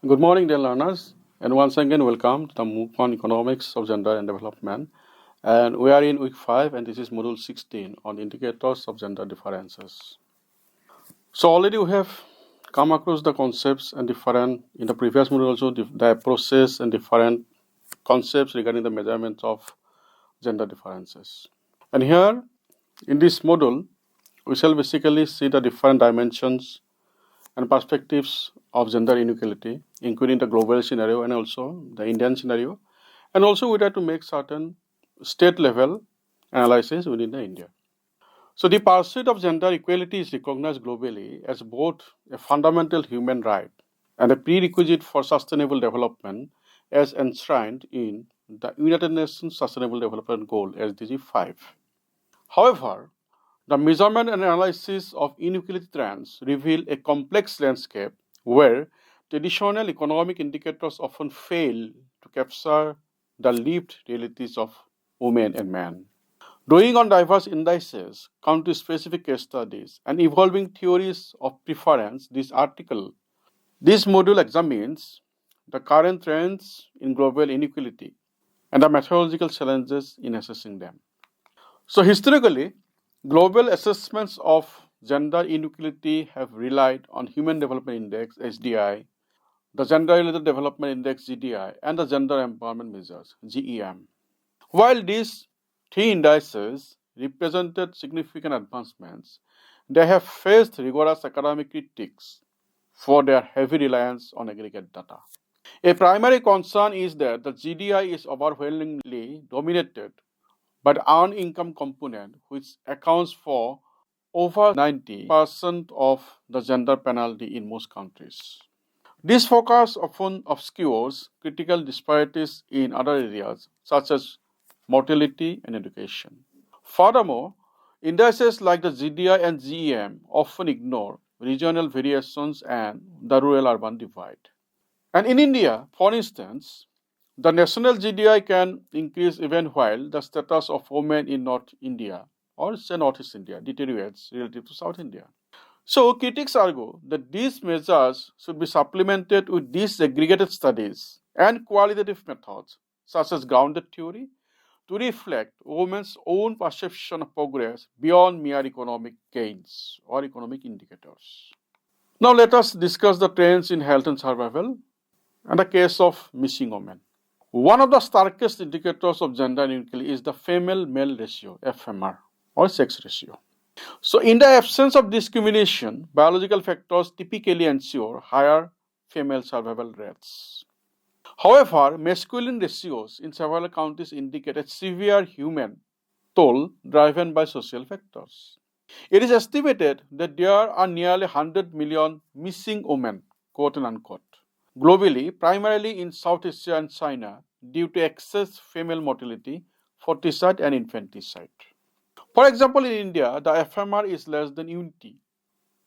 Good morning, dear learners, and once again, welcome to the MOOC on Economics of Gender and Development. And we are in week 5, and this is module 16 on indicators of gender differences. So, already we have come across the concepts and different, in the previous module also, the process and different concepts regarding the measurement of gender differences. And here, in this module, we shall basically see the different dimensions and perspectives of gender inequality, including the global scenario and also the Indian scenario. And also, we try to make certain state level analysis within the India. So, the pursuit of gender equality is recognized globally as both a fundamental human right and a prerequisite for sustainable development as enshrined in the United Nations Sustainable Development Goal SDG 5. However, the measurement and analysis of inequality trends reveal a complex landscape where traditional economic indicators often fail to capture the lived realities of women and men. Drawing on diverse indices, country specific case studies, and evolving theories of preference, this module examines the current trends in global inequality and the methodological challenges in assessing them. So, historically, global assessments of gender inequality have relied on Human Development Index (HDI), the Gender Related Development Index (GDI), and the Gender Empowerment Measures (GEM). While these three indices represented significant advancements, they have faced rigorous academic critiques for their heavy reliance on aggregate data. A primary concern is that the GDI is overwhelmingly dominated by the earned income component, which accounts for over 90% of the gender penalty in most countries. This focus often obscures critical disparities in other areas, such as mortality and education. Furthermore, indices like the GDI and GEM often ignore regional variations and the rural urban divide. And in India, for instance, the national GDI can increase even while the status of women in North India or say Northeast India deteriorates relative to South India. So critics argue that these measures should be supplemented with disaggregated studies and qualitative methods such as grounded theory to reflect women's own perception of progress beyond mere economic gains or economic indicators. Now let us discuss the trends in health and survival and the case of missing women. One of the starkest indicators of gender inequality is the female male ratio, FMR, or sex ratio. So, in the absence of discrimination, biological factors typically ensure higher female survival rates. However, masculine ratios in several countries indicate a severe human toll driven by social factors. It is estimated that there are nearly 100 million missing women, quote unquote, globally, primarily in South Asia and China, due to excess female mortality, foeticide, and infanticide. For example, in India, the FMR is less than unity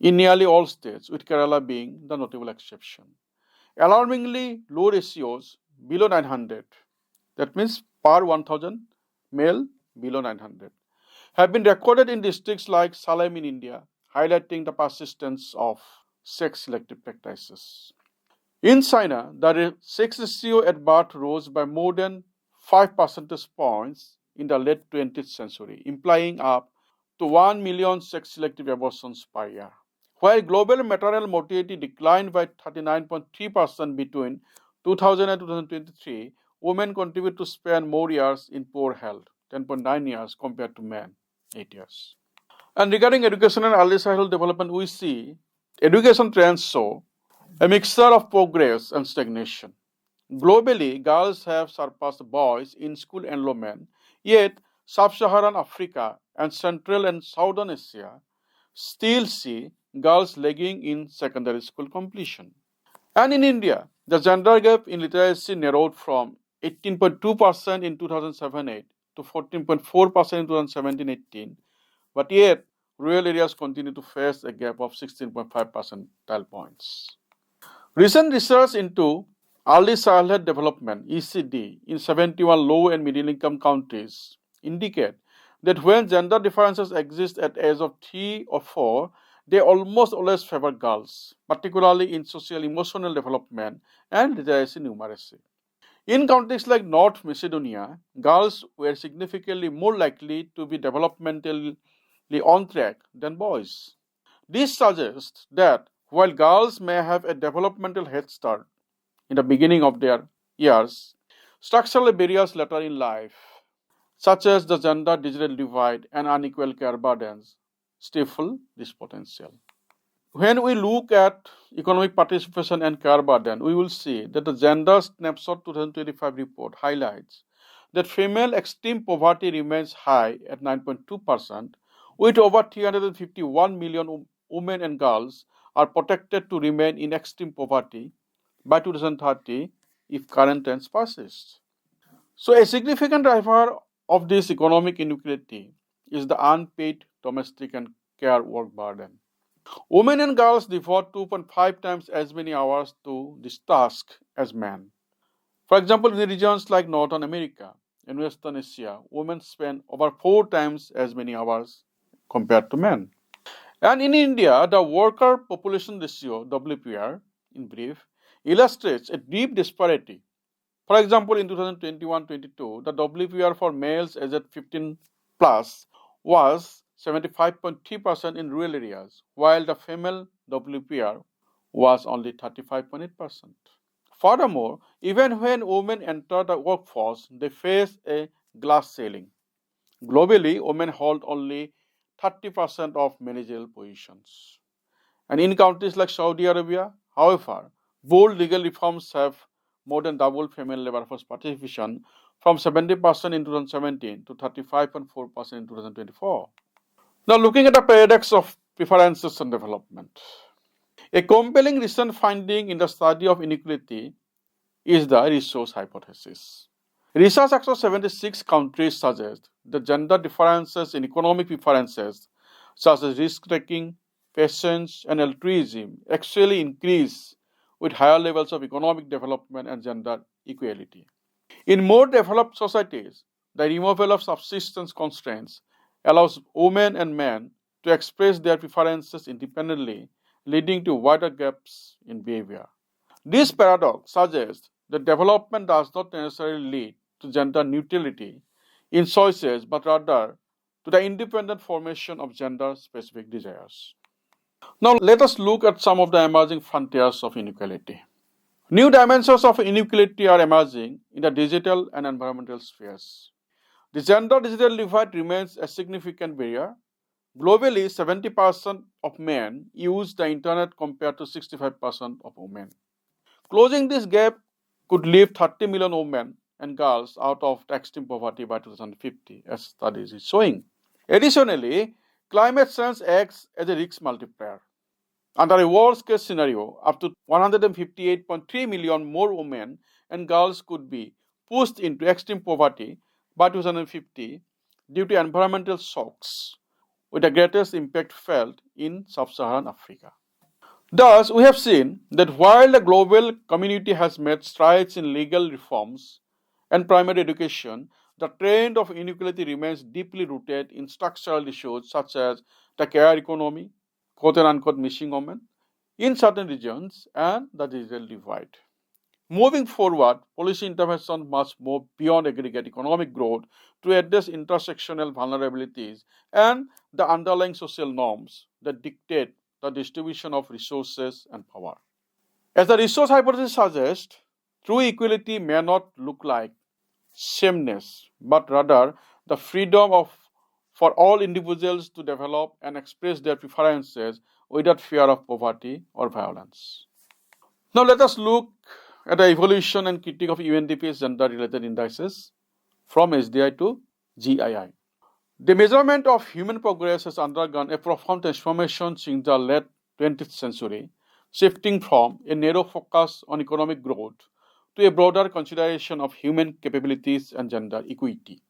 in nearly all states, with Kerala being the notable exception. Alarmingly low ratios below 900, that means per 1000 male below 900, have been recorded in districts like Salem in India, highlighting the persistence of sex selective practices. In China, the sex ratio at birth rose by more than 5 percentage points in the late 20th century, implying up to 1 million sex selective abortions per year. While global maternal mortality declined by 39.3% between 2000 and 2023, women contribute to spend more years in poor health, 10.9 years compared to men, 8 years. And regarding education and early childhood development, we see education trends show a mixture of progress and stagnation. Globally, girls have surpassed boys in school enrollment, yet Sub-Saharan Africa and Central and Southern Asia still see girls lagging in secondary school completion. And in India, the gender gap in literacy narrowed from 18.2% in 2007-8 to 14.4% in 2017-18, but yet rural areas continue to face a gap of 16.5 percentile points. Recent research into early childhood development (ECD) in 71 low and middle income countries indicate that when gender differences exist at age of 3 or 4, they almost always favor girls, particularly in social emotional development and literacy numeracy. In countries like North Macedonia, girls were significantly more likely to be developmentally on track than boys. This suggests that while girls may have a developmental head start in the beginning of their years, structural barriers later in life, such as the gender digital divide and unequal care burdens, stifle this potential. When we look at economic participation and care burden, we will see that the Gender Snapshot 2025 report highlights that female extreme poverty remains high at 9.2%, with over 351 million women and girls are protected to remain in extreme poverty by 2030 if current trends persist. So, a significant driver of this economic inequality is the unpaid domestic and care work burden. Women and girls devote 2.5 times as many hours to this task as men. For example, in regions like Northern America and Western Asia, women spend over 4 times as many hours compared to men. And in India, the worker population ratio, WPR in brief, illustrates a deep disparity. For example, in 2021-22, the WPR for males aged 15 plus was 75.3% in rural areas, while the female WPR was only 35.8%. Furthermore, even when women enter the workforce, they face a glass ceiling. Globally, women hold only 30% of managerial positions. And in countries like Saudi Arabia, however, bold legal reforms have more than doubled female labor force participation from 70% in 2017 to 35.4% in 2024. Now, looking at the paradox of preferences and development. A compelling recent finding in the study of inequality is the resource hypothesis. Research across 76 countries suggests that gender differences in economic preferences, such as risk taking, patience, and altruism, actually increase with higher levels of economic development and gender equality. In more developed societies, the removal of subsistence constraints allows women and men to express their preferences independently, leading to wider gaps in behavior. This paradox suggests that development does not necessarily lead to gender neutrality in choices, but rather to the independent formation of gender specific desires. Now, let us look at some of the emerging frontiers of inequality. New dimensions of inequality are emerging in the digital and environmental spheres. The gender digital divide remains a significant barrier. Globally, 70% of men use the internet compared to 65% of women. Closing this gap could leave 30 million women and girls out of extreme poverty by 2050, as studies is showing. Additionally, climate change acts as a risk multiplier. Under a worst case scenario, up to 158.3 million more women and girls could be pushed into extreme poverty by 2050 due to environmental shocks, with the greatest impact felt in sub-Saharan Africa. Thus, we have seen that while the global community has made strides in legal reforms and primary education, the trend of inequality remains deeply rooted in structural issues such as the care economy, quote unquote missing women, in certain regions, and the digital divide. Moving forward, policy intervention must move beyond aggregate economic growth to address intersectional vulnerabilities and the underlying social norms that dictate the distribution of resources and power. As the resource hypothesis suggests, true equality may not look like sameness, but rather the freedom for all individuals to develop and express their preferences without fear of poverty or violence. Now let us look at the evolution and critique of UNDP's gender-related indices from SDI to GII. The measurement of human progress has undergone a profound transformation since the late 20th century, shifting from a narrow focus on economic growth to a broader consideration of human capabilities and gender equity.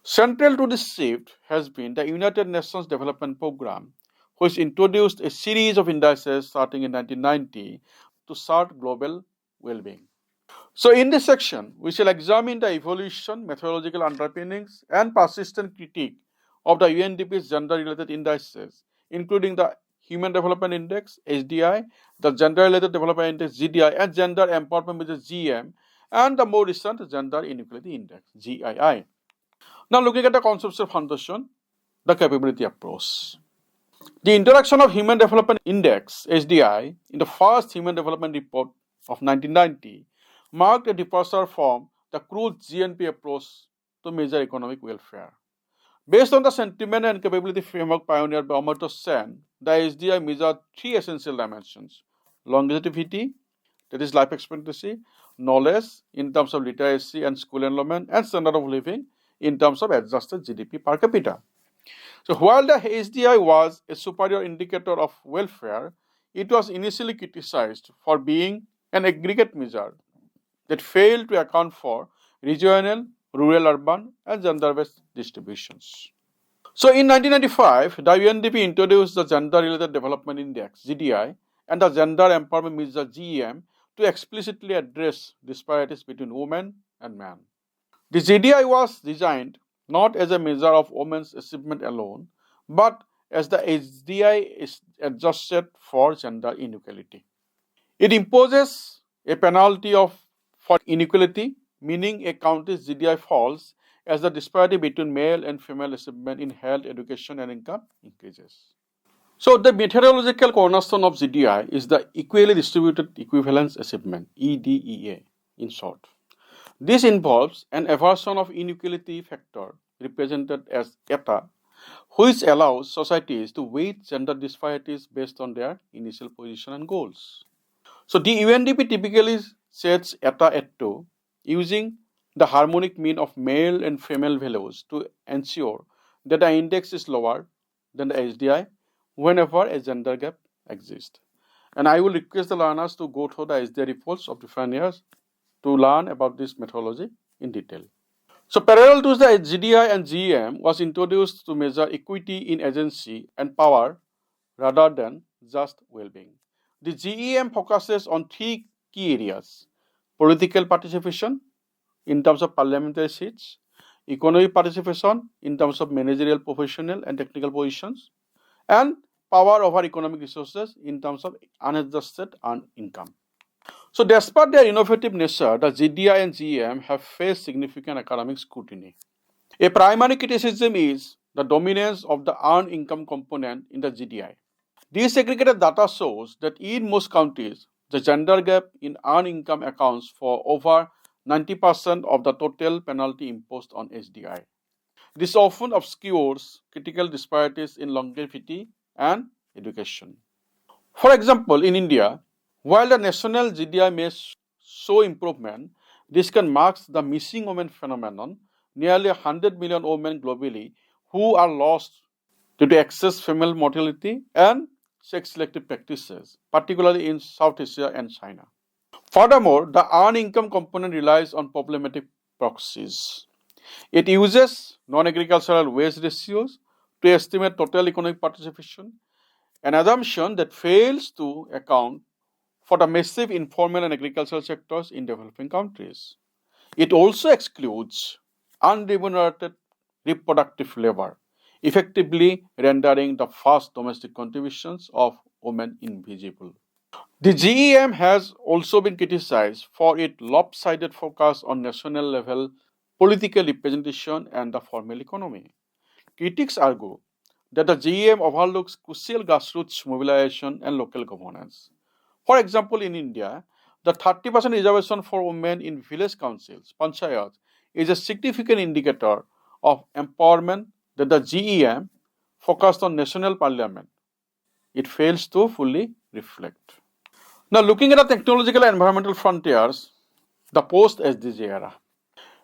Central to this shift has been the United Nations Development Programme, which introduced a series of indices starting in 1990 to chart global well-being. So in this section, we shall examine the evolution, methodological underpinnings, and persistent critique of the UNDP's gender-related indices, including the Human Development Index, HDI, the Gender-Related Development Index, GDI, and Gender Empowerment, which is GEM, and the more recent Gender Inequality Index, GII. Now, looking at the conceptual foundation, the capability approach. The introduction of Human Development Index, HDI, in the first Human Development Report of 1990 marked a departure from the crude GNP approach to measure economic welfare. Based on the sentiment and capability framework pioneered by Amartya Sen, the HDI measured three essential dimensions: longevity, that is life expectancy; knowledge in terms of literacy and school enrollment; and standard of living in terms of adjusted GDP per capita. So while the HDI was a superior indicator of welfare, it was initially criticized for being an aggregate measure that failed to account for regional, rural, urban, and gender-based distributions. So in 1995, the UNDP introduced the Gender-Related Development Index, GDI, and the Gender Empowerment Measure, GEM, to explicitly address disparities between women and men. The GDI was designed not as a measure of women's achievement alone, but as the HDI is adjusted for gender inequality. It imposes a penalty for inequality, meaning a country's GDI falls as the disparity between male and female achievement in health, education, and income increases. So, the methodological cornerstone of GDI is the Equally Distributed Equivalence Achievement, EDEA, in short. This involves an aversion of inequality factor, represented as ETA, which allows societies to weight gender disparities based on their initial position and goals. So the UNDP typically sets ETA at 2, using the harmonic mean of male and female values to ensure that the index is lower than the HDI whenever a gender gap exists. And I will request the learners to go through the HDI reports of different years to learn about this methodology in detail. So parallel to the GDI and GEM was introduced to measure equity in agency and power rather than just well-being. The GEM focuses on three key areas: political participation in terms of parliamentary seats, economic participation in terms of managerial, professional, and technical positions, and power over economic resources in terms of unadjusted earned income. So despite their innovative nature, the GDI and GEM have faced significant academic scrutiny. A primary criticism is the dominance of the earned income component in the GDI. Disaggregated data shows that in most countries, the gender gap in earned income accounts for over 90% of the total penalty imposed on HDI. This often obscures critical disparities in longevity and education. For example, in India, while the national GDI may show improvement, this can mark the missing women phenomenon. Nearly 100 million women globally who are lost due to excess female mortality and sex-selective practices, particularly in South Asia and China. Furthermore, the earned income component relies on problematic proxies. It uses non-agricultural wage ratios to estimate total economic participation, an assumption that fails to account for the massive informal and agricultural sectors in developing countries. It also excludes unremunerated reproductive labor, effectively rendering the vast domestic contributions of women invisible. The GEM has also been criticized for its lopsided focus on national level political representation and the formal economy. Critics argue that the GEM overlooks crucial grassroots mobilization and local governance. For example, in India, the 30% reservation for women in village councils, panchayats, is a significant indicator of empowerment that the GEM focused on national parliament. It fails to fully reflect. Now, looking at the technological and environmental frontiers, the post-SDG era.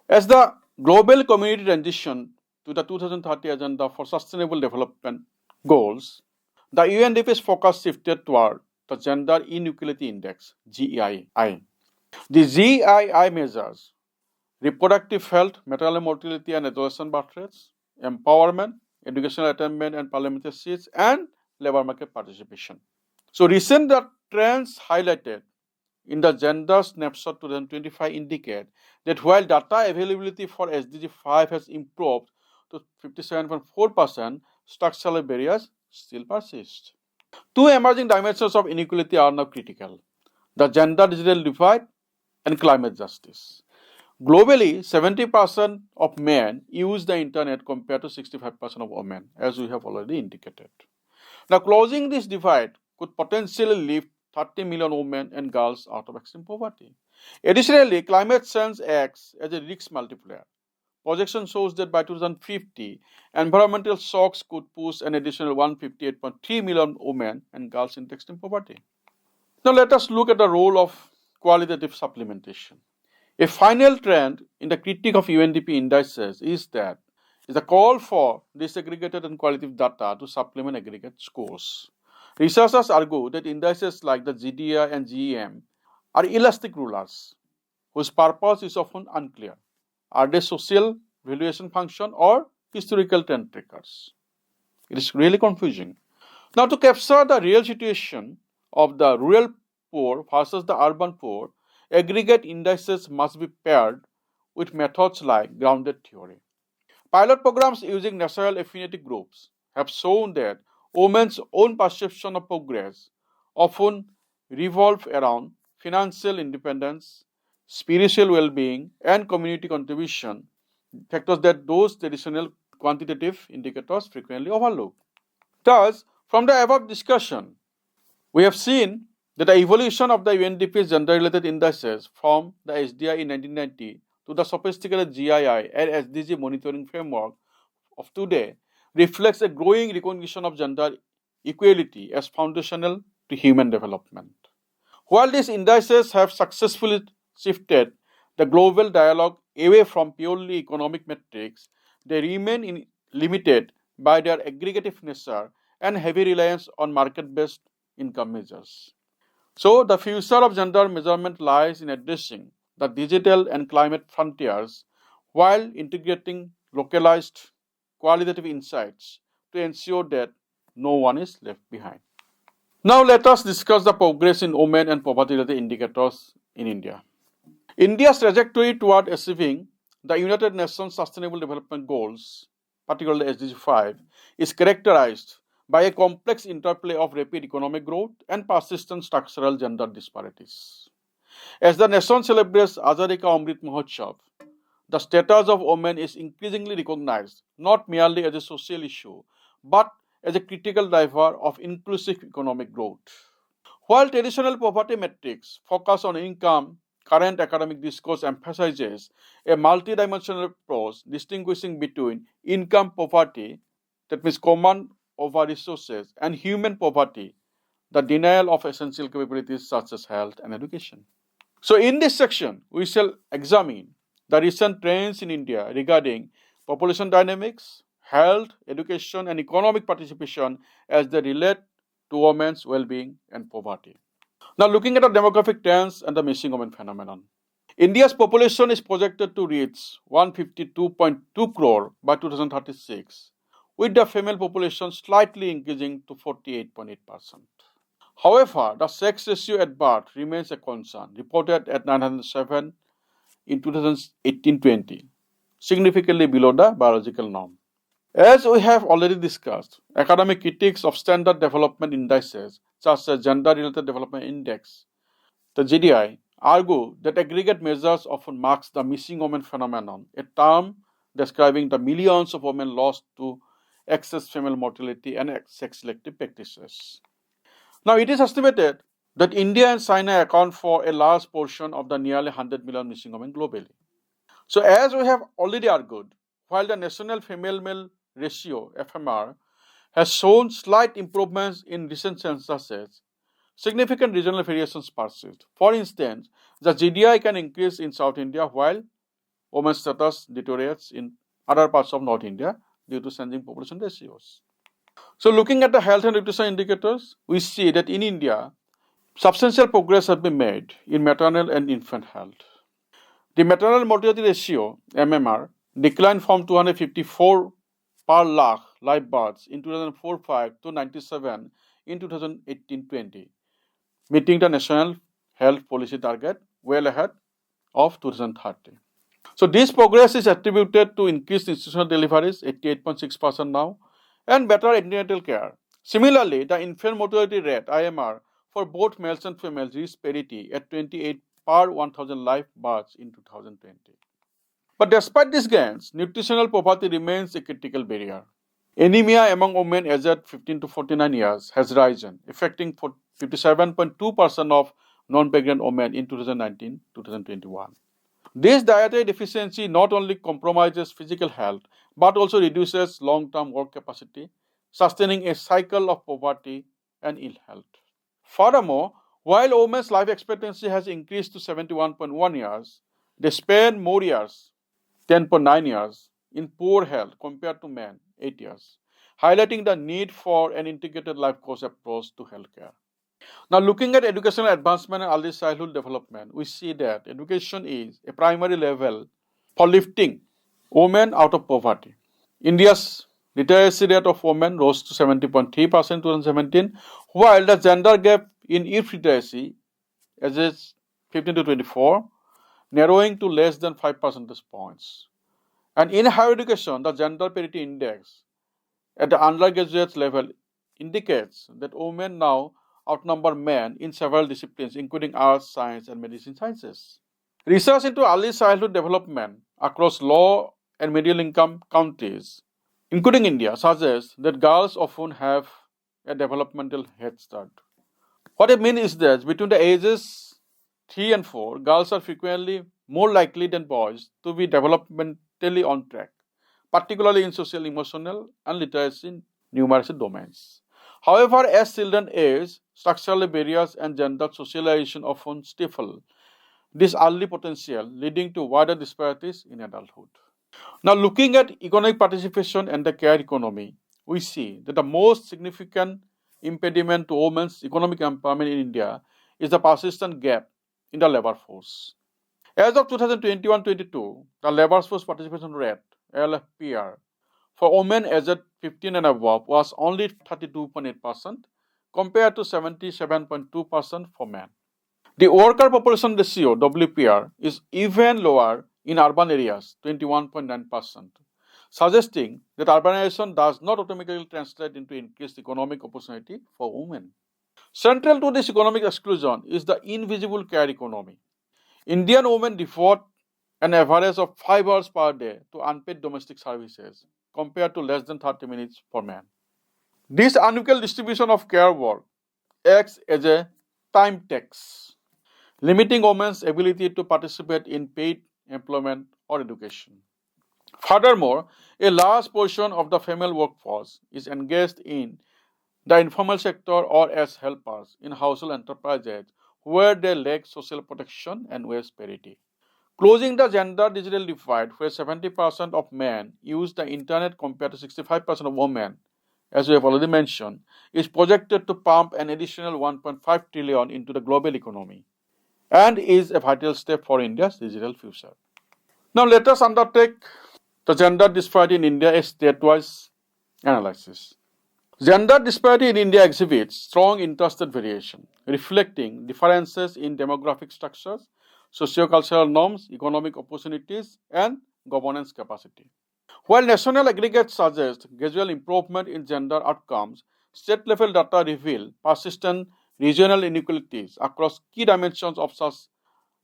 As the global community transition to the 2030 Agenda for Sustainable Development Goals, the UNDP's focus shifted toward the Gender Inequality Index, GEI. The GEI measures reproductive health, maternal mortality and adolescent birth rates, empowerment, educational attainment and parliamentary seats, and labor market participation. So recent trends highlighted in the Gender Snapshot 2025 indicate that while data availability for SDG 5 has improved to 57.4%, structural barriers still persist. Two emerging dimensions of inequality are now critical: the gender digital divide and climate justice. Globally, 70% of men use the internet compared to 65% of women, as we have already indicated. Now, closing this divide could potentially lift 30 million women and girls out of extreme poverty. Additionally, climate change acts as a risk multiplier. Projection shows that by 2050, environmental shocks could push an additional 158.3 million women and girls into extreme poverty. Now, let us look at the role of qualitative supplementation. A final trend in the critique of UNDP indices is a call for disaggregated and qualitative data to supplement aggregate scores. Researchers argue that indices like the GDI and GEM are elastic rulers whose purpose is often unclear. Are they social valuation function or historical trend trackers? It is really confusing. Now, to capture the real situation of the rural poor versus the urban poor, aggregate indices must be paired with methods like grounded theory. Pilot programs using natural affinity groups have shown that women's own perception of progress often revolve around financial independence, spiritual well-being, and community contribution, factors that those traditional quantitative indicators frequently overlook. Thus, from the above discussion, we have seen that the evolution of the UNDP's gender-related indices from the SDI in 1990 to the sophisticated GII and SDG monitoring framework of today reflects a growing recognition of gender equality as foundational to human development. While these indices have successfully shifted the global dialogue away from purely economic metrics, they remain limited by their aggregative nature and heavy reliance on market-based income measures. So, the future of gender measurement lies in addressing the digital and climate frontiers while integrating localized qualitative insights to ensure that no one is left behind. Now, let us discuss the progress in women and poverty related indicators in India. India's trajectory toward achieving the United Nations Sustainable Development Goals, particularly SDG 5, is characterized by a complex interplay of rapid economic growth and persistent structural gender disparities. As the nation celebrates Azadi Ka Amrit Mahotsav, the status of women is increasingly recognized not merely as a social issue but as a critical driver of inclusive economic growth. While traditional poverty metrics focus on income, current academic discourse emphasizes a multidimensional approach distinguishing between income poverty, that means command over resources, and human poverty, the denial of essential capabilities such as health and education. So, in this section, we shall examine the recent trends in India regarding population dynamics, health, education, and economic participation as they relate to women's well-being and poverty. Now, looking at the demographic trends and the missing women phenomenon. India's population is projected to reach 152.2 crore by 2036, with the female population slightly increasing to 48.8%. However, the sex ratio at birth remains a concern, reported at 907 in 2018-20, significantly below the biological norm. As we have already discussed, academic critics of standard development indices, such as Gender Related Development Index, the GDI, argue that aggregate measures often marks the missing woman phenomenon, a term describing the millions of women lost to excess female mortality and sex-selective practices. Now, it is estimated that India and China account for a large portion of the nearly 100 million missing women globally. So, as we have already argued, while the national female-male ratio, FMR, has shown slight improvements in recent censuses, significant regional variations persist. For instance, the GDI can increase in South India while women's status deteriorates in other parts of North India due to changing population ratios. So, looking at the health and nutrition indicators, we see that in India, substantial progress has been made in maternal and infant health. The maternal mortality ratio, MMR, declined from 254 per lakh live births in 2004-5 to 97 in 2018-20, meeting the national health policy target well ahead of 2030. So, this progress is attributed to increased institutional deliveries, 88.6% now, and better antenatal care, Similarly, the infant mortality rate (IMR) for both males and females reached parity at 28 per 1,000 live births in 2020. But despite these gains, nutritional poverty remains a critical barrier. Anemia among women aged 15 to 49 years has risen, affecting 57.2% of non-pregnant women in 2019-2021. This dietary deficiency not only compromises physical health but also reduces long-term work capacity, sustaining a cycle of poverty and ill health. Furthermore, while women's life expectancy has increased to 71.1 years, they spend more years, 10.9 years, in poor health compared to men, 8 years, highlighting the need for an integrated life course approach to healthcare. Now, looking at educational advancement and early childhood development, we see that education is a primary level for lifting women out of poverty. India's literacy rate of women rose to 70.3% in 2017, while the gender gap in youth literacy, ages 15 to 24, narrowing to less than 5 percentage points. And in higher education, the gender parity index at the undergraduate level indicates that women now outnumber men in several disciplines, including arts, science, and medicine sciences. Research into early childhood development across low and middle income countries, including India, suggests that girls often have a developmental head start. What I mean is that between the ages 3 and 4, girls are frequently more likely than boys to be developmentally on track, particularly in social, emotional, and literacy numeracy domains. However, as children age, structural barriers and gender socialization often stifle this early potential, leading to wider disparities in adulthood. Now, looking at economic participation and the care economy, we see that the most significant impediment to women's economic empowerment in India is the persistent gap in the labor force. As of 2021-22, the labor force participation rate (LFPR) for women aged 15 and above was only 32.8% compared to 77.2% for men. The worker population ratio (WPR) is even lower in urban areas, 21.9%, suggesting that urbanization does not automatically translate into increased economic opportunity for women. Central to this economic exclusion is the invisible care economy. Indian women devote an average of 5 hours per day to unpaid domestic services, compared to less than 30 minutes for men. This unequal distribution of care work acts as a time tax, limiting women's ability to participate in paid employment or education. Furthermore, a large portion of the female workforce is engaged in the informal sector or as helpers in household enterprises where they lack social protection and wage parity. Closing the gender digital divide, where 70% of men use the internet compared to 65% of women, as we have already mentioned, is projected to pump an additional 1.5 trillion into the global economy and is a vital step for India's digital future. Now, let us undertake the gender disparity in India a state-wise analysis. Gender disparity in India exhibits strong interstate variation, reflecting differences in demographic structures, socio-cultural norms, economic opportunities, and governance capacity. While national aggregates suggest gradual improvement in gender outcomes, state-level data reveal persistent regional inequalities across key dimensions of such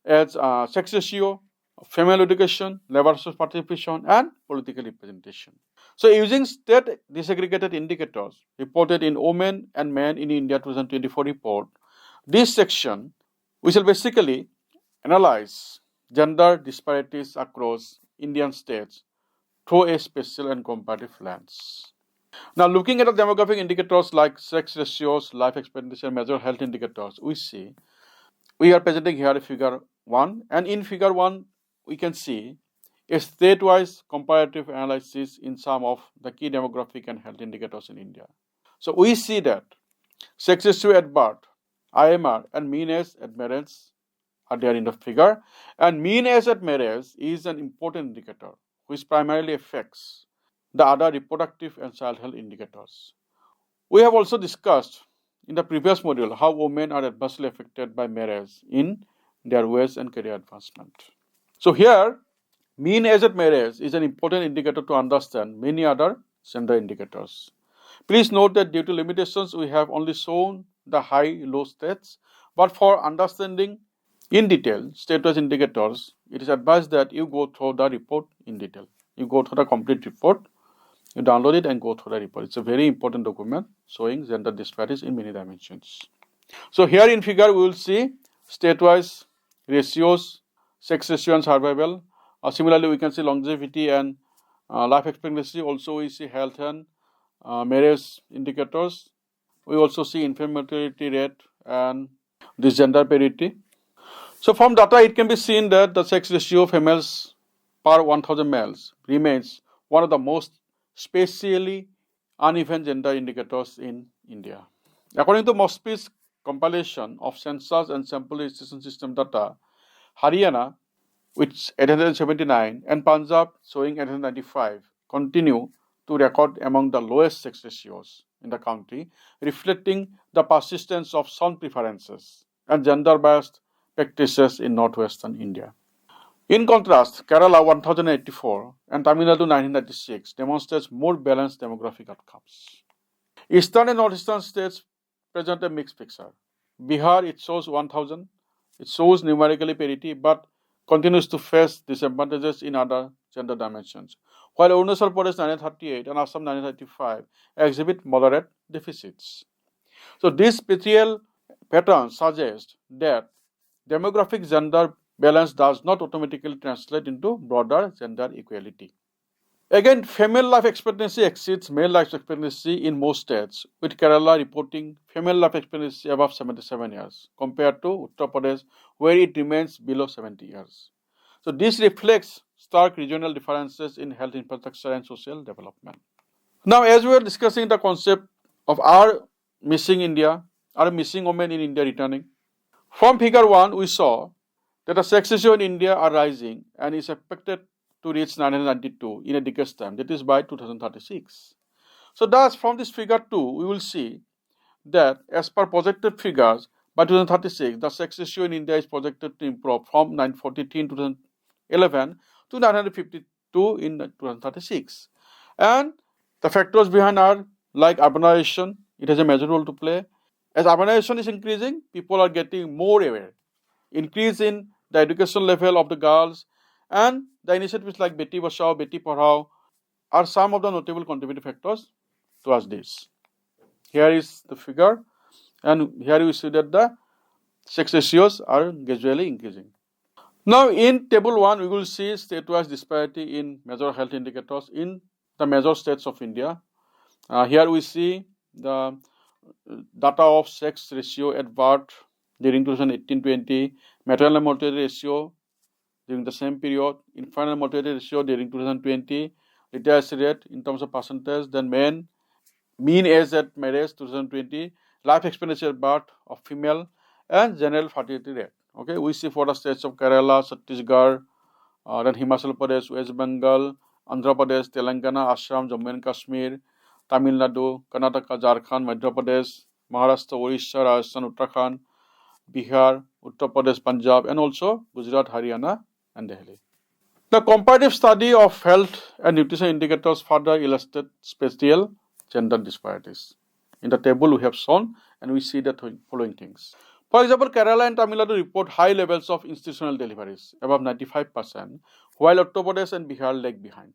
as sex ratio, female education, labor force participation, and political representation. So, using state disaggregated indicators reported in Women and Men in India 2024 report, this section we shall basically analyze gender disparities across Indian states through a spatial and comparative lens. Now, looking at the demographic indicators like sex ratios, life expectancy, and major health indicators, we are presenting here a figure 1, and in figure 1, we can see a state-wise comparative analysis in some of the key demographic and health indicators in India. So, we see that sex ratio at birth, IMR, and mean age at marriage are there in the figure, and mean age at marriage is an important indicator which primarily affects the other reproductive and child health indicators. We have also discussed in the previous module how women are adversely affected by marriage in their wage and career advancement. So here, mean age at marriage is an important indicator to understand many other gender indicators. Please note that due to limitations, we have only shown the high-low states, but for understanding in detail state-wise indicators, it is advised that you go through the report in detail. You go through the complete report, you download it and go through the report. It's a very important document showing gender disparities in many dimensions. So here in figure, we will see state-wise ratios, sex ratio and survival. Similarly, we can see longevity and life expectancy. Also, we see health and marriage indicators. We also see infant mortality rate and this gender parity. So from data, it can be seen that the sex ratio of females per 1,000 males remains one of the most spatially uneven gender indicators in India. According to Mosby's compilation of census and sample registration system data, Haryana, with 879, and Punjab, showing 895, continue to record among the lowest sex ratios in the country, reflecting the persistence of some preferences and gender-biased practices in northwestern India. In contrast, Kerala 1084 and Tamil Nadu 1996 demonstrates more balanced demographic outcomes. Eastern and northeastern states present a mixed picture. Bihar, it shows 1000, it shows numerically parity, but continues to face disadvantages in other gender dimensions, while Arunachal Pradesh 1938 and Assam 1935 exhibit moderate deficits. So this spatial pattern suggests that demographic gender balance does not automatically translate into broader gender equality. Again, female life expectancy exceeds male life expectancy in most states, with Kerala reporting female life expectancy above 77 years, compared to Uttar Pradesh, where it remains below 70 years. So this reflects stark regional differences in health infrastructure and social development. Now, as we are discussing the concept of our missing India, our missing women in India returning, from figure 1, we saw that the sex ratio in India are rising and is expected to reach 992 in a decade's time, that is by 2036. So thus, from this figure 2, we will see that as per projected figures, by 2036, the sex ratio in India is projected to improve from 943 in 2011 to 952 in 2036. And the factors behind are like urbanization, it has a major role to play. As urbanization is increasing, people are getting more aware. Increase in the education level of the girls, and the initiatives like Beti Bachao, Beti Padhao are some of the notable contributing factors towards this. Here is the figure, and here you see that the sex ratios are gradually increasing. Now in table 1, we will see state-wise disparity in major health indicators in the major states of India. Here we see the data of sex ratio at birth during 2018-20, maternal mortality ratio during the same period, infant mortality ratio during 2020, literacy rate in terms of percentage, then men, mean age at marriage 2020, life expectancy at birth of female, and general fertility rate. Okay, we see for the states of Kerala, Chhattisgarh, then Himachal Pradesh, West Bengal, Andhra Pradesh, Telangana, Assam, Jammu and Kashmir, Tamil Nadu, Karnataka, Jharkhand, Madhya Pradesh, Maharashtra, Orissa, Rajasthan, Uttarakhand, Bihar, Uttar Pradesh, Punjab, and also Gujarat, Haryana, and Delhi. The comparative study of health and nutrition indicators further illustrate spatial gender disparities. In the table we have shown, and we see the following things. For example, Kerala and Tamil Nadu report high levels of institutional deliveries, above 95%, while Uttar Pradesh and Bihar lag behind,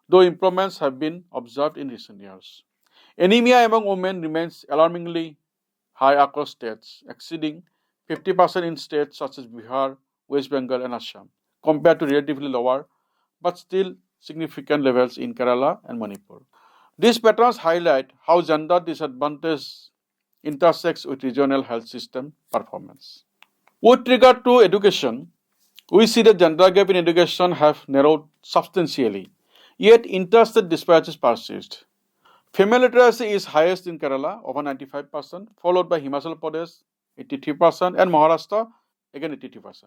though improvements have been observed in recent years. Anemia among women remains alarmingly high across states, exceeding 50% in states such as Bihar, West Bengal, and Assam, compared to relatively lower but still significant levels in Kerala and Manipur. These patterns highlight how gender disadvantage intersects with regional health system performance. With regard to education, we see the gender gap in education have narrowed substantially, yet interstate disparities persist. Female literacy is highest in Kerala, over 95%, followed by Himachal Pradesh, 83%, and Maharashtra, again 82%.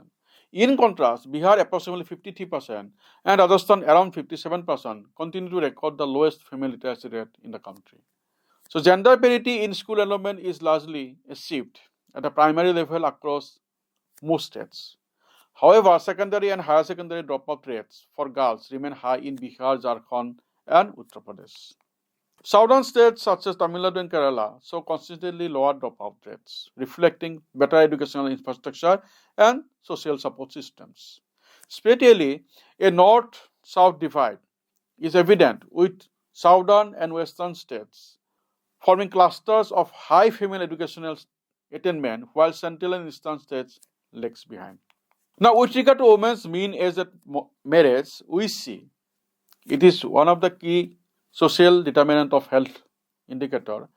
In contrast, Bihar, approximately 53%, and Rajasthan, around 57%, continue to record the lowest female literacy rate in the country. So, gender parity in school enrollment is largely achieved at a primary level across most states. However, secondary and higher secondary dropout rates for girls remain high in Bihar, Jharkhand, and Uttar Pradesh. Southern states such as Tamil Nadu and Kerala saw consistently lower dropout rates, reflecting better educational infrastructure and social support systems. Spatially, a north-south divide is evident with southern and western states forming clusters of high female educational attainment while central and eastern states lags behind. Now, with regard to women's mean age at marriage, we see it is one of the key social determinant of health indicator,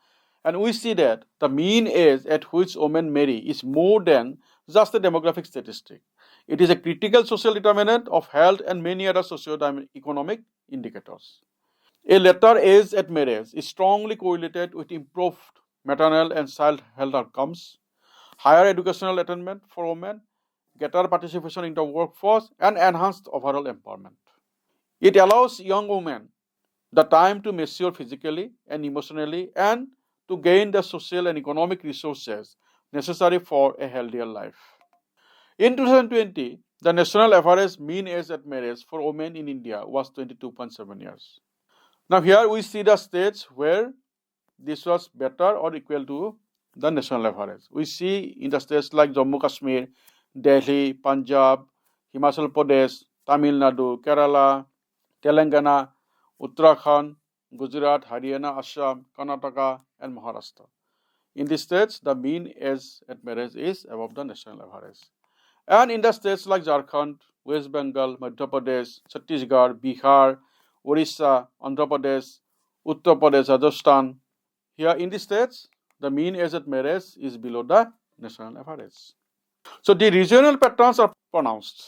and we see that the mean age at which women marry is more than just a demographic statistic. It is a critical social determinant of health and many other socio-economic indicators. A later age at marriage is strongly correlated with improved maternal and child health outcomes, higher educational attainment for women, greater participation in the workforce, and enhanced overall empowerment. It allows young women the time to mature physically and emotionally and to gain the social and economic resources necessary for a healthier life. In 2020, the national average mean age at marriage for women in India was 22.7 years. Now, here we see the states where this was better or equal to the national average. We see in the states like Jammu Kashmir, Delhi, Punjab, Himachal Pradesh, Tamil Nadu, Kerala, Telangana, Uttarakhand, Gujarat, Haryana, Assam, Karnataka, and Maharashtra. In these states, the mean age at marriage is above the national average. And in the states like Jharkhand, West Bengal, Madhya Pradesh, Chhattisgarh, Bihar, Orissa, Andhra Pradesh, Uttar Pradesh, Rajasthan, here in these states, the mean age at marriage is below the national average. So the regional patterns are pronounced.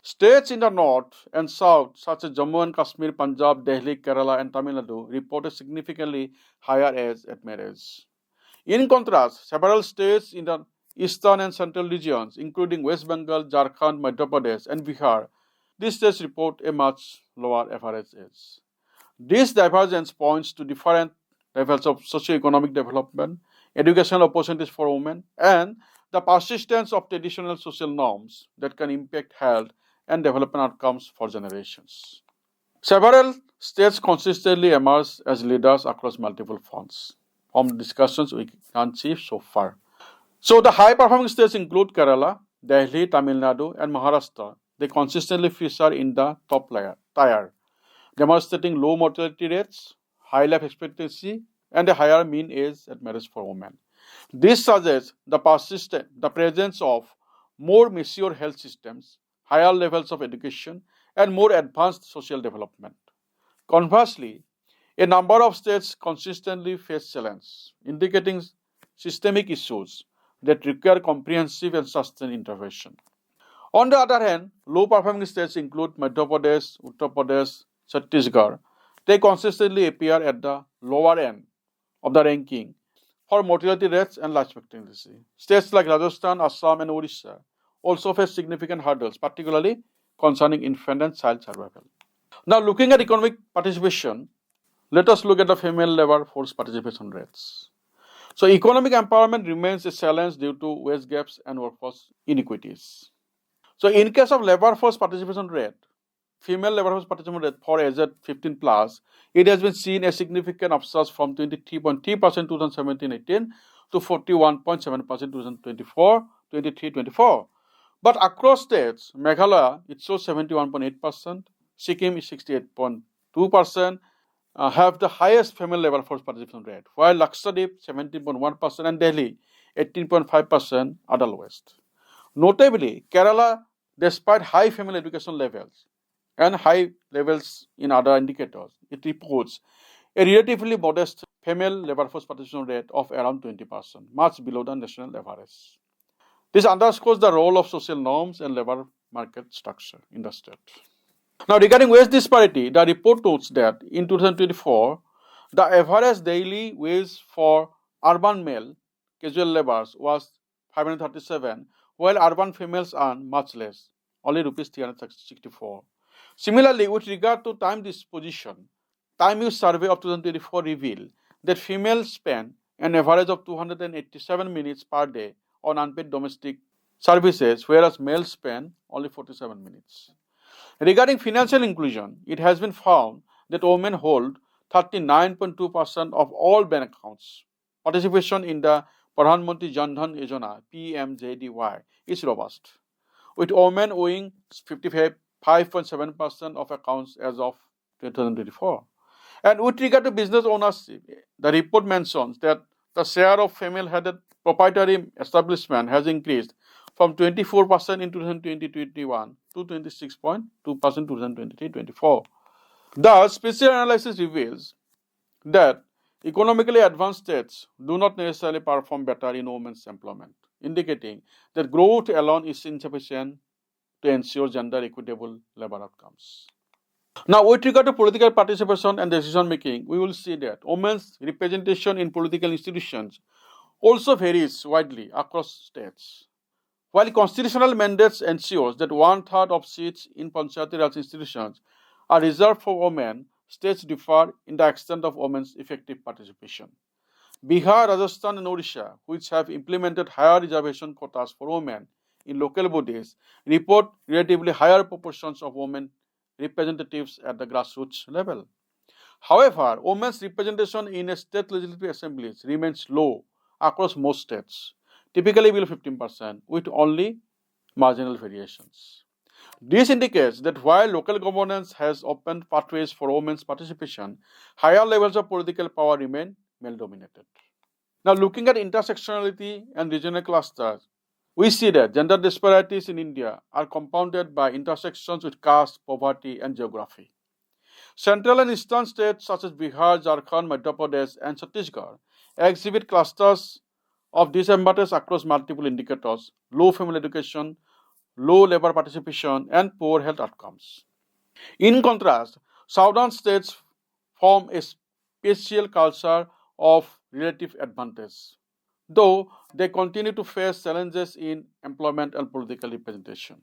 States in the north and south, such as Jammu and Kashmir, Punjab, Delhi, Kerala, and Tamil Nadu, reported significantly higher age at marriage. In contrast, several states in the eastern and central regions, including West Bengal, Jharkhand, Madhya Pradesh, and Bihar, these states report a much lower average age. This divergence points to different levels of socio-economic development, educational opportunities for women, and the persistence of traditional social norms that can impact health and development outcomes for generations. Several states consistently emerge as leaders across multiple fronts, from discussions we can see so far. So the high-performing states include Kerala, Delhi, Tamil Nadu, and Maharashtra. They consistently feature in the top tier, demonstrating low mortality rates, high life expectancy, and a higher mean age at marriage for women. This suggests the presence of more mature health systems, higher levels of education, and more advanced social development. Conversely, a number of states consistently face challenges, indicating systemic issues that require comprehensive and sustained intervention. On the other hand, low-performing states include Madhya Pradesh, Uttar Pradesh, Chhattisgarh. They consistently appear at the lower end of the ranking for mortality rates and life expectancy. States like Rajasthan, Assam, and Orissa also face significant hurdles, particularly concerning infant and child survival. Now, looking at economic participation, let us look at the female labor force participation rates. So, economic empowerment remains a challenge due to wage gaps and workforce inequities. So, in case of labor force participation rate, female labor force participation rate for aged 15 plus, it has been seen a significant upsurge from 23.3% 2017-18 to 41.7% 2024. But across states, Meghalaya, it shows 71.8%, Sikkim is 68.2%, have the highest female labor force participation rate, while Lakshadweep 17.1% and Delhi 18.5% are the lowest. Notably, Kerala, despite high female education levels and high levels in other indicators, it reports a relatively modest female labor force participation rate of around 20%, much below the national average. This underscores the role of social norms and labor market structure in the state. Now, regarding wage disparity, the report notes that in 2024, the average daily wage for urban male casual laborers was 537, while urban females earn much less, only rupees 364. Similarly, with regard to time disposition, Time Use Survey of 2024 revealed that females spend an average of 287 minutes per day on unpaid domestic services, whereas males spend only 47 minutes. Regarding financial inclusion, it has been found that women hold 39.2% of all bank accounts. Participation in the Pradhan Mantri Jan Dhan Yojana (PMJDY) is robust, with women owing 55.7% of accounts as of 2024. And with regard to business ownership, the report mentions that the share of female-headed proprietary establishment has increased from 24% in 2020-21 to 26.2% in 2023-24. The special analysis reveals that economically advanced states do not necessarily perform better in women's employment, indicating that growth alone is insufficient to ensure gender equitable labor outcomes. Now, with regard to political participation and decision making, we will see that women's representation in political institutions also varies widely across states. While constitutional mandates ensures that 1/3 of seats in Panchayati Raj institutions are reserved for women, states differ in the extent of women's effective participation. Bihar, Rajasthan, and Odisha, which have implemented higher reservation quotas for women in local bodies, report relatively higher proportions of women representatives at the grassroots level. However, women's representation in state legislative assemblies remains low across most states, typically below 15%, with only marginal variations. This indicates that while local governance has opened pathways for women's participation, higher levels of political power remain male-dominated. Now, looking at intersectionality and regional clusters, we see that gender disparities in India are compounded by intersections with caste, poverty, and geography. Central and eastern states such as Bihar, Jharkhand, Madhya Pradesh, and Chhattisgarh exhibit clusters of disadvantage across multiple indicators: low female education, low labor participation, and poor health outcomes. In contrast, southern states form a special culture of relative advantage, though they continue to face challenges in employment and political representation.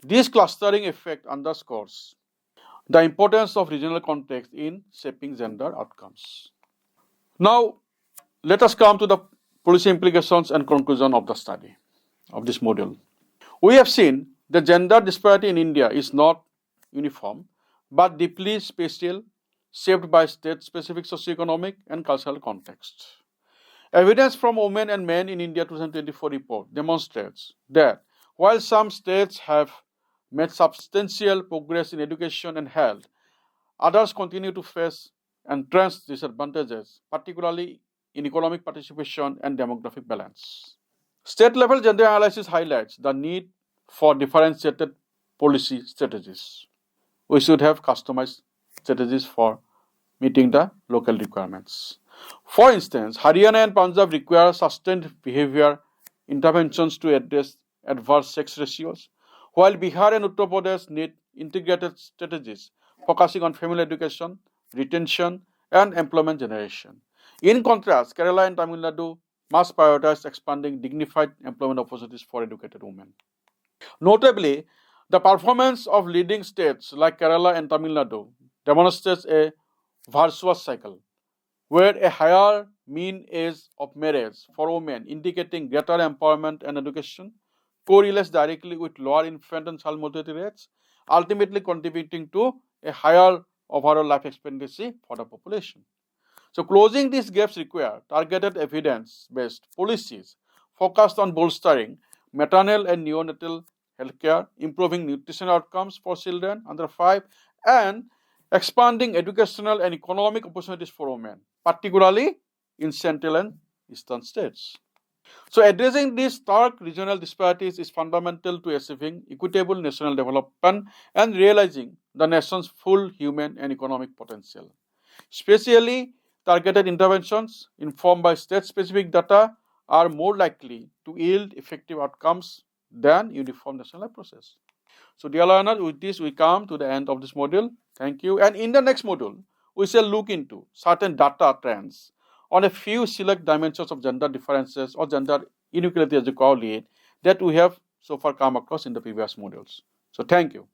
This clustering effect underscores the importance of regional context in shaping gender outcomes. Now, let us come to the policy implications and conclusion of the study, of this module. We have seen that gender disparity in India is not uniform, but deeply spatial, shaped by state-specific socioeconomic and cultural contexts. Evidence from Women and Men in India 2024 report demonstrates that while some states have made substantial progress in education and health, others continue to face entrenched disadvantages, particularly in economic participation and demographic balance. State-level gender analysis highlights the need for differentiated policy strategies. We should have customized strategies for meeting the local requirements. For instance, Haryana and Punjab require sustained behavior interventions to address adverse sex ratios, while Bihar and Uttar Pradesh need integrated strategies focusing on female education, retention, and employment generation. In contrast, Kerala and Tamil Nadu must prioritize expanding dignified employment opportunities for educated women. Notably, the performance of leading states like Kerala and Tamil Nadu demonstrates a virtuous cycle, where a higher mean age of marriage for women, indicating greater empowerment and education, correlates directly with lower infant and child mortality rates, ultimately contributing to a higher overall life expectancy for the population. So, closing these gaps require targeted evidence-based policies focused on bolstering maternal and neonatal healthcare, improving nutrition outcomes for children under 5, and expanding educational and economic opportunities for women, particularly in central and eastern states. So, addressing these stark regional disparities is fundamental to achieving equitable national development and realizing the nation's full human and economic potential. Especially, targeted interventions informed by state-specific data are more likely to yield effective outcomes than uniform national approaches. So, dear learners, with this we come to the end of this module. Thank you. And in the next module, we shall look into certain data trends on a few select dimensions of gender differences or gender inequality, as you call it, that we have so far come across in the previous modules. So, thank you.